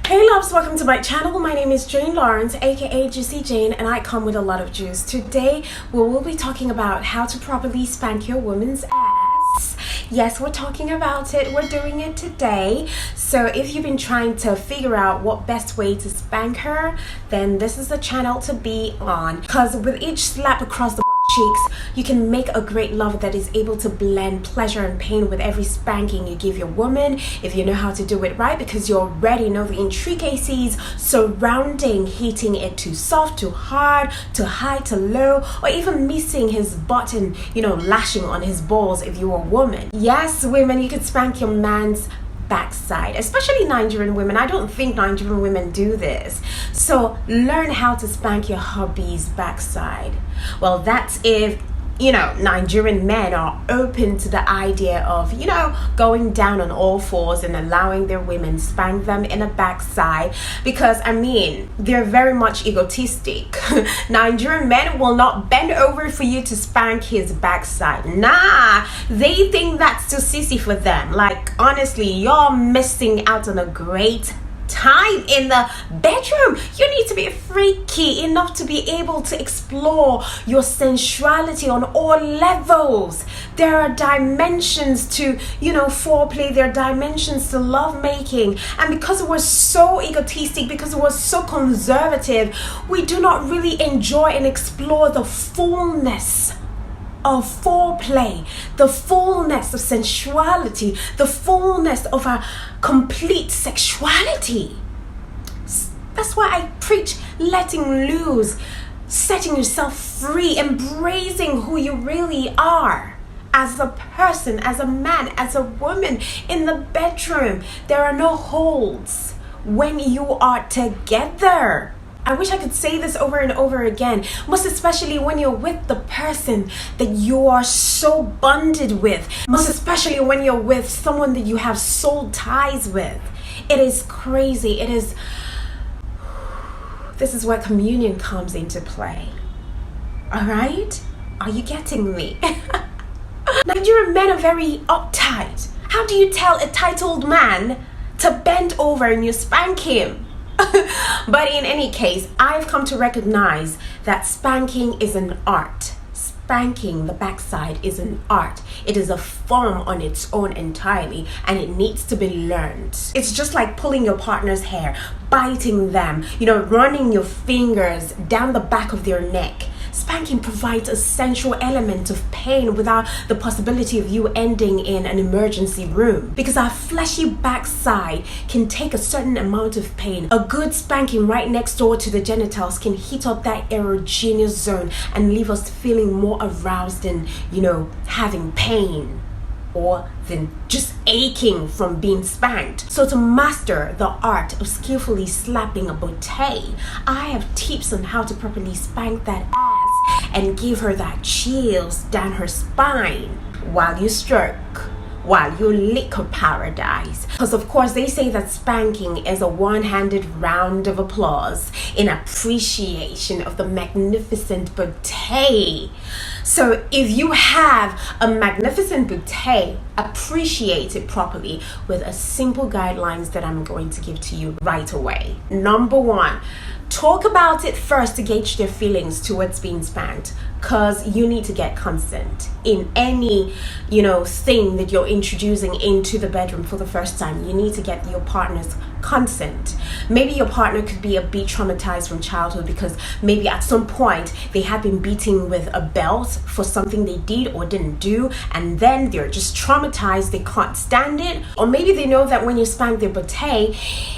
Hey loves, welcome to my channel. My name is Jane Lawrence, aka Juicy Jane, and I come with a lot of juice. Today we will be talking about how to properly spank your woman's ass. Yes, we're talking about it. We're doing it today. So if you've been trying to figure out what best way to spank her, then this is the channel to be on, because with each slap across the cheeks, you can make a great lover that is able to blend pleasure and pain with every spanking you give your woman, if you know how to do it right, because you already know the intricacies surrounding heating it too soft, too hard, too high, too low, or even missing his button, lashing on his balls if you're a woman. Yes, women, you could spank your man's backside, especially Nigerian women. I don't think Nigerian women do this. So learn how to spank your hubby's backside. Well, that's if Nigerian men are open to the idea of going down on all fours and allowing their women spank them in a backside, because they're very much egotistic. Nigerian men will not bend over for you to spank his backside. Nah, they think that's too sissy for them. Like, honestly, you're missing out on a great time in the bedroom. You need to be freaky enough to be able to explore your sensuality on all levels. There are dimensions to foreplay, there are dimensions to lovemaking, and because we're so egotistic, because we're so conservative, we do not really enjoy and explore the fullness of foreplay, the fullness of sensuality, the fullness of our complete sexuality. That's why I preach letting loose, setting yourself free, embracing who you really are as a person, as a man, as a woman in the bedroom. There are no holds when you are together. I wish I could say this over and over again, most especially when you're with the person that you are so bonded with, most especially when you're with someone that you have soul ties with. It is crazy. This is where communion comes into play. All right? Are you getting me? Nigerian men are very uptight. How do you tell a titled man to bend over and you spank him? But in any case, I've come to recognize that spanking is an art. Spanking the backside is an art. It is a form on its own entirely, and it needs to be learned. It's just like pulling your partner's hair, biting them, running your fingers down the back of their neck. Spanking provides a sensual element of pain without the possibility of you ending in an emergency room, because our fleshy backside can take a certain amount of pain. A good spanking right next door to the genitals can heat up that erogenous zone and leave us feeling more aroused than having pain, or than just aching from being spanked. So to master the art of skillfully slapping a booty, I have tips on how to properly spank that ass and give her that chills down her spine while you stroke, while you lick her paradise. Because of course they say that spanking is a one-handed round of applause in appreciation of the magnificent booty. So if you have a magnificent booty, appreciate it properly with a simple guidelines that I'm going to give to you right away. Number one, talk about it first to gauge their feelings towards being spanked, because you need to get consent in any thing that you're introducing into the bedroom for the first time. You need to get your partner's consent. Maybe your partner could be a bit traumatized from childhood, because maybe at some point they had been beaten with a belt for something they did or didn't do, and then they're just traumatized, they can't stand it. Or maybe they know that when you spank their booty,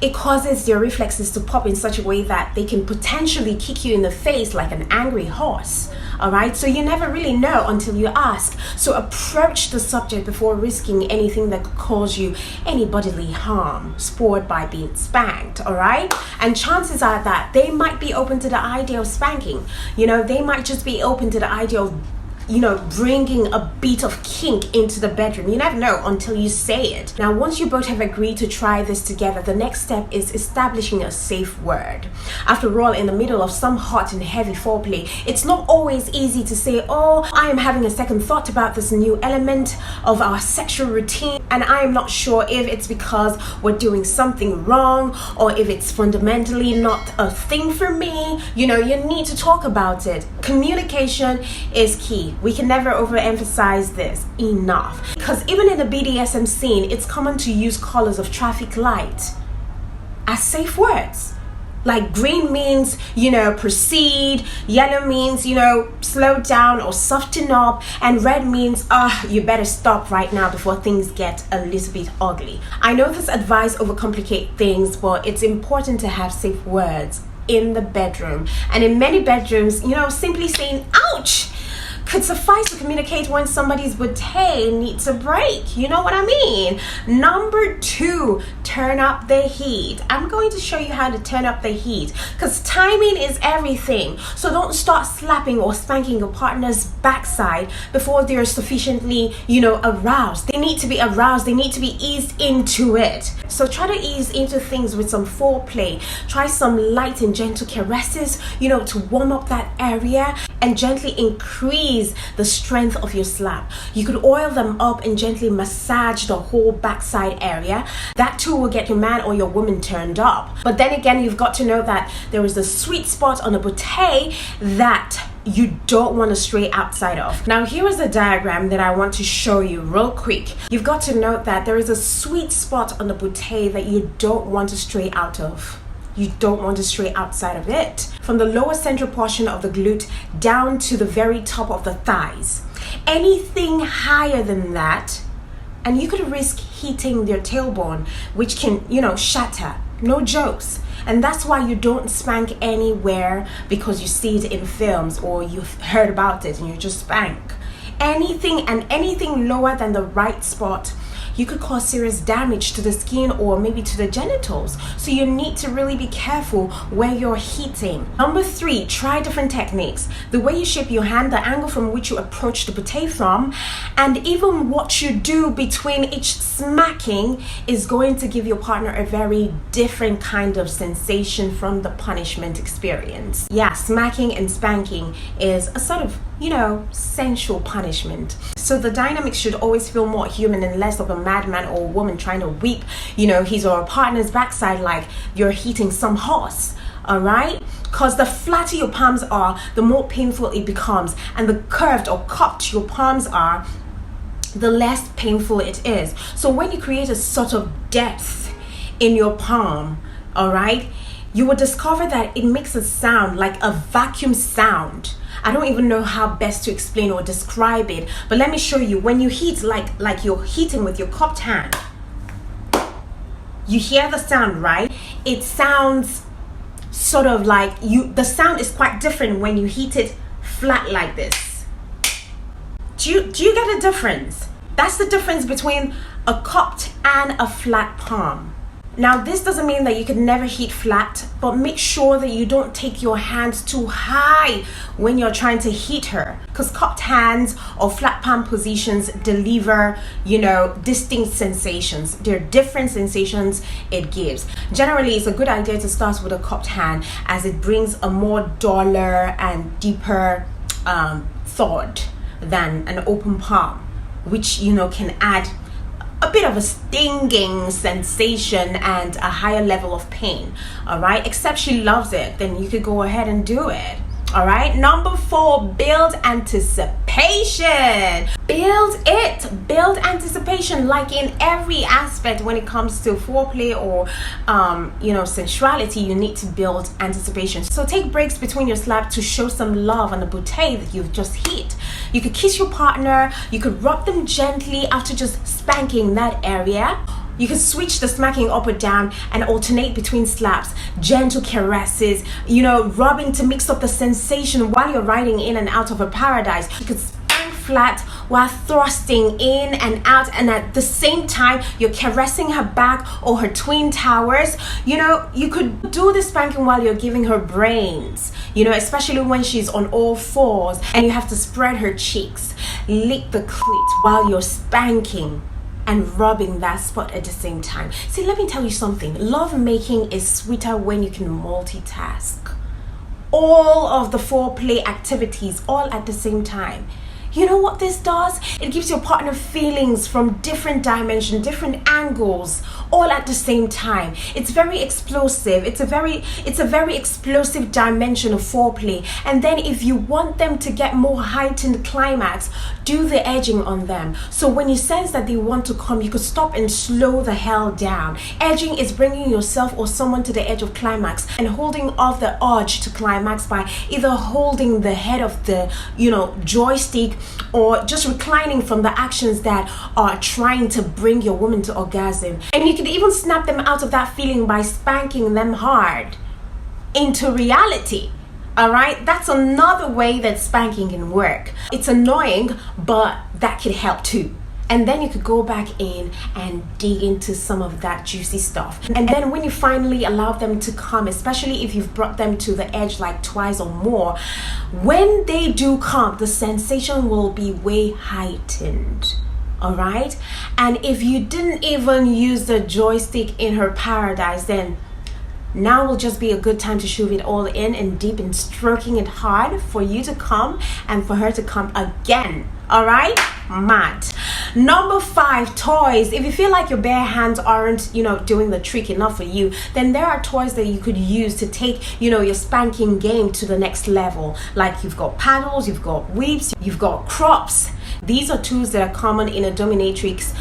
it causes their reflexes to pop in such a way that they can potentially kick you in the face like an angry horse. All right, so you never really know until you ask. So approach the subject before risking anything that could cause you any bodily harm spurred by being spanked. All right, and chances are that they might be open to the idea of spanking. They might just be open to the idea of bringing a bit of kink into the bedroom. You never know until you say it. Now, once you both have agreed to try this together, the next step is establishing a safe word. After all, in the middle of some hot and heavy foreplay, it's not always easy to say, oh, I am having a second thought about this new element of our sexual routine, and I am not sure if it's because we're doing something wrong or if it's fundamentally not a thing for me. You need to talk about it. Communication is key. We can never overemphasize this enough, because even in the BDSM scene, it's common to use colors of traffic light as safe words. Like green means, proceed, yellow means, slow down or soften up, and red means, you better stop right now before things get a little bit ugly. I know this advice overcomplicate things, but it's important to have safe words in the bedroom. And in many bedrooms, simply saying, ouch, could suffice to communicate when somebody's bootay needs a break. You know what I mean? Number 2, turn up the heat. I'm going to show you how to turn up the heat, because timing is everything. So don't start slapping or spanking your partner's backside before they're sufficiently, aroused. They need to be aroused. They need to be eased into it. So try to ease into things with some foreplay. Try some light and gentle caresses, to warm up that area and gently increase the strength of your slap. You could oil them up and gently massage the whole backside area. That too will get your man or your woman turned up. But then again, you've got to know that there is a sweet spot on a bootay that you don't want to stray outside of. Now, here is a diagram that I want to show you real quick. You've got to note that there is a sweet spot on the bootay that you don't want to stray out of. You don't want to stray outside of it. From the lower central portion of the glute down to the very top of the thighs. Anything higher than that, and you could risk hitting their tailbone, which can, shatter. No jokes. And that's why you don't spank anywhere because you see it in films or you've heard about it and you just spank. Anything lower than the right spot, you could cause serious damage to the skin or maybe to the genitals. So you need to really be careful where you're hitting. Number 3, try different techniques. The way you shape your hand, the angle from which you approach the bootay from, and even what you do between each smacking is going to give your partner a very different kind of sensation from the punishment experience. Yeah, smacking and spanking is a sort of, sensual punishment. So the dynamics should always feel more human and less of a madman or woman trying to whip, his or her partner's backside like you're hitting some horse. All right? Because the flatter your palms are, the more painful it becomes. And the curved or cupped your palms are, the less painful it is. So when you create a sort of depth in your palm, all right, you will discover that it makes a sound like a vacuum sound. I don't even know how best to explain or describe it, but let me show you. When you hit like you're hitting with your cupped hand, you hear the sound, right? It sounds sort of like the sound is quite different when you hit it flat like this. Do you get a difference? That's the difference between a cupped and a flat palm. Now, this doesn't mean that you can never hit flat, but make sure that you don't take your hands too high when you're trying to hit her, because cupped hands or flat palm positions deliver, distinct sensations. They're different sensations it gives. Generally, it's a good idea to start with a cupped hand, as it brings a more duller and deeper thought than an open palm, which, can add a bit of a stinging sensation and a higher level of pain. All right, except she loves it, then you could go ahead and do it. All right, number 4, build anticipation. Build anticipation, like in every aspect when it comes to foreplay or sensuality. You need to build anticipation. So take breaks between your slap to show some love on the bootay that you've just hit. You could kiss your partner, you could rub them gently after just spanking that area. You can switch the smacking up or down and alternate between slaps, gentle caresses, rubbing to mix up the sensation while you're riding in and out of a paradise. You could spank flat while thrusting in and out, and at the same time you're caressing her back or her twin towers. You could do the spanking while you're giving her brains, especially when she's on all fours and you have to spread her cheeks. Lick the clit while you're spanking and rubbing that spot at the same time. See, let me tell you something. Love making is sweeter when you can multitask. All of the foreplay activities all at the same time. You know what this does? It gives your partner feelings from different dimensions, different angles, all at the same time. It's very explosive. It's a very explosive dimension of foreplay. And then if you want them to get more heightened climax, do the edging on them. So when you sense that they want to come, you could stop and slow the hell down. Edging is bringing yourself or someone to the edge of climax and holding off the urge to climax by either holding the head of the joystick or just reclining from the actions that are trying to bring your woman to orgasm. And you can even snap them out of that feeling by spanking them hard into reality. All right, that's another way that spanking can work. It's annoying, but that could help too. And then you could go back in and dig into some of that juicy stuff. And then when you finally allow them to come, especially if you've brought them to the edge like twice or more, when they do come, the sensation will be way heightened. All right? And if you didn't even use the joystick in her paradise, then now will just be a good time to shove it all in and deep and stroking it hard for you to come and for her to come again. All right? Mad. Number 5, toys. If you feel like your bare hands aren't, doing the trick enough for you, then there are toys that you could use to take, your spanking game to the next level. Like you've got paddles, you've got whips, you've got crops. These are tools that are common in a dominatrix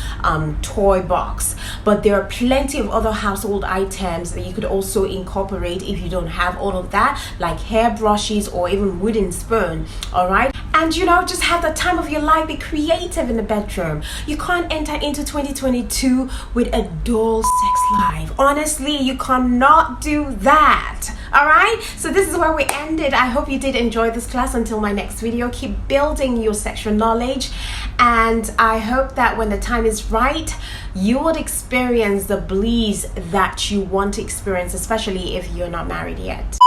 toy box, but there are plenty of other household items that you could also incorporate if you don't have all of that, like hair brushes or even wooden spoon. All right, and just have the time of your life. Be creative in the bedroom. You can't enter into 2022 with a dull sex life. Honestly, you cannot do that. All right, so this is where we ended. I hope you did enjoy this class. Until my next video, keep building your sexual knowledge, and I hope that when the time is right, you would experience the bliss that you want to experience, especially if you're not married yet.